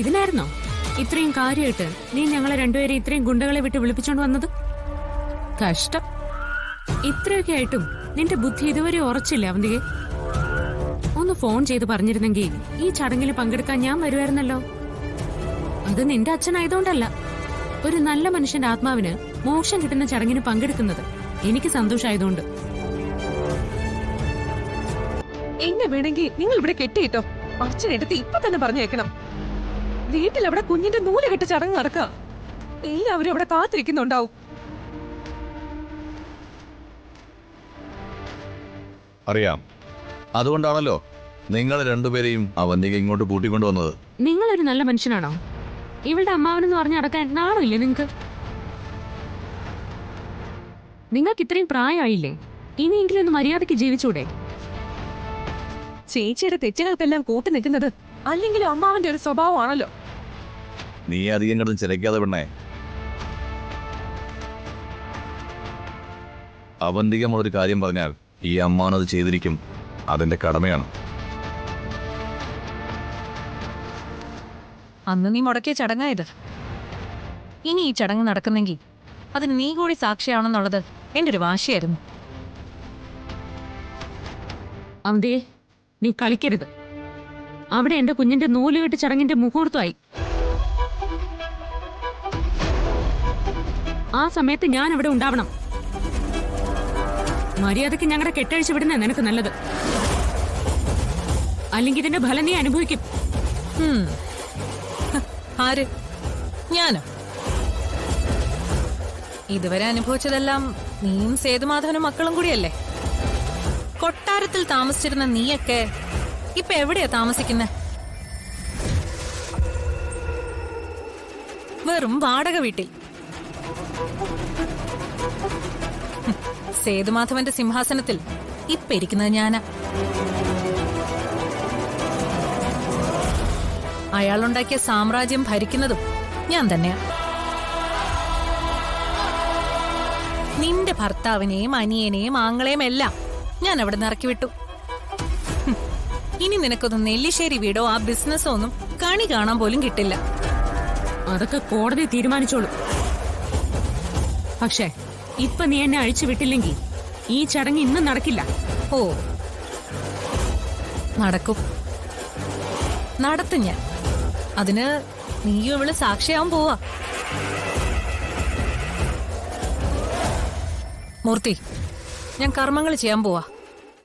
ഇതിനായിരുന്നോ ഇത്രയും കാര്യമായിട്ട് നീ ഞങ്ങളെ രണ്ടുപേരെ ഇത്രയും ഗുണ്ടകളെ വിട്ട് വിളിപ്പിച്ചോണ്ട് വന്നത്? കഷ്ടം. ഇത്രയൊക്കെ ആയിട്ടും നിന്റെ ബുദ്ധി ഇതുവരെ ഉറച്ചില്ല അവന്തികെ. ഒന്ന് ഫോൺ ചെയ്ത് പറഞ്ഞിരുന്നെങ്കിൽ ഈ ചടങ്ങിൽ പങ്കെടുക്കാൻ ഞാൻ വരുമായിരുന്നല്ലോ. അത് നിന്റെ അച്ഛനായതുകൊണ്ടല്ല, ഒരു നല്ല മനുഷ്യന്റെ ആത്മാവിന് മോക്ഷം കിട്ടുന്ന ചടങ്ങിന് പങ്കെടുക്കുന്നത് എനിക്ക് സന്തോഷമായതുകൊണ്ട്. എന്നെ വേണമെങ്കിൽ നിങ്ങൾ ഇവിടെ കെട്ടിയിട്ടോ. അച്ഛനെടുത്ത് ഇപ്പൊ തന്നെ പറഞ്ഞേക്കണം. വീട്ടിൽ അവിടെ കുഞ്ഞിന്റെ നൂല് കെട്ട ചടങ്ങ് നടക്കുക. എല്ലാവരും അവിടെ കാത്തിരിക്കുന്നുണ്ടാവും. അറിയാം, അതുകൊണ്ടാണല്ലോ നിങ്ങൾ രണ്ടുപേരെയും അവന്തിക ഇങ്ങോട്ട് കൂട്ടിക്കൊണ്ടുവന്നത്. നിങ്ങളൊരു നല്ല മനുഷ്യനാണോ? ഇവളുടെ അമ്മാവനെന്ന് പറഞ്ഞ് നടക്കാൻ നാണില്ലേ നിങ്ങക്ക്? നിങ്ങൾക്ക് ഇത്രയും പ്രായമായില്ലേ? ഇനിയെങ്കിലും ഒന്ന് മര്യാദയ്ക്ക് ജീവിച്ചൂടെ? ചേച്ചിയുടെ തെറ്റുകൾക്കെല്ലാം കൂട്ടു നിൽക്കുന്നത് അല്ലെങ്കിലും അമ്മാവന്റെ ഒരു സ്വഭാവമാണല്ലോ. നീ അധികം കിടന്ന് ചിലക്കാതെ പെണ്ണേ. അവന്തിക ഒരു കാര്യം പറഞ്ഞാൽ ഈ അമ്മാവനത് ചെയ്തിരിക്കും. അതെന്റെ കടമയാണ്. അന്ന് നീ മുടക്കിയ ചടങ്ങായത്. ഇനി ഈ ചടങ്ങ് നടക്കുന്നെങ്കിൽ അതിന് നീ കൂടി സാക്ഷിയാണെന്നുള്ളത് എൻ്റെ ഒരു വാശിയായിരുന്നു. അവന്തിയെ, നീ കളിക്കരുത്. അവിടെ എന്റെ കുഞ്ഞിന്റെ നൂലുകെട്ട് ചടങ്ങിന്റെ മുഹൂർത്തമായി. ആ സമയത്ത് ഞാൻ അവിടെ ഉണ്ടാവണം. മര്യാദയ്ക്ക് ഞങ്ങളുടെ കെട്ടഴിച്ച് വിടുന്ന നിനക്ക് നല്ലത്. അല്ലെങ്കിൽ ഇതിന്റെ ഫലം നീ അനുഭവിക്കും. ആര്? ഞാനോ? ഇതുവരെ അനുഭവിച്ചതെല്ലാം നീയും സേതുമാധവനും മക്കളും കൂടിയല്ലേ. കൊട്ടാരത്തിൽ താമസിച്ചിരുന്ന നീയൊക്കെ ഇപ്പൊ എവിടെയാ താമസിക്കുന്നെ? വെറും വാടക വീട്ടിൽ. സേതുമാധവന്റെ സിംഹാസനത്തിൽ ഇപ്പൊ ഇരിക്കുന്നത് ഞാനാ. അയാളുണ്ടാക്കിയ സാമ്രാജ്യം ഭരിക്കുന്നതും ഞാൻ തന്നെയാ. നിന്റെ ഭർത്താവിനെയും അനിയനെയും ആങ്ങളെയും എല്ലാം ഞാൻ അവിടെ നിന്ന് ഇറക്കി വിട്ടു. ഇനി നിനക്കൊന്നും നെല്ലിശ്ശേരി വീടോ ആ ബിസിനസ്സോ ഒന്നും കണി കാണാൻ പോലും കിട്ടില്ല. അതൊക്കെ കോടതി തീരുമാനിച്ചോളൂ. പക്ഷേ ഇപ്പൊ നീ എന്നെ അഴിച്ചു വിട്ടില്ലെങ്കിൽ ഈ ചടങ്ങ് ഇന്നും നടക്കില്ല. ഓ, നടക്കും. നടത്തും ഞാൻ. അതിന് നീയും ഇവള് സാക്ഷിയാവാൻ പോവാ. മൂർത്തി, ഞാൻ കർമ്മങ്ങൾ ചെയ്യാൻ പോവാ.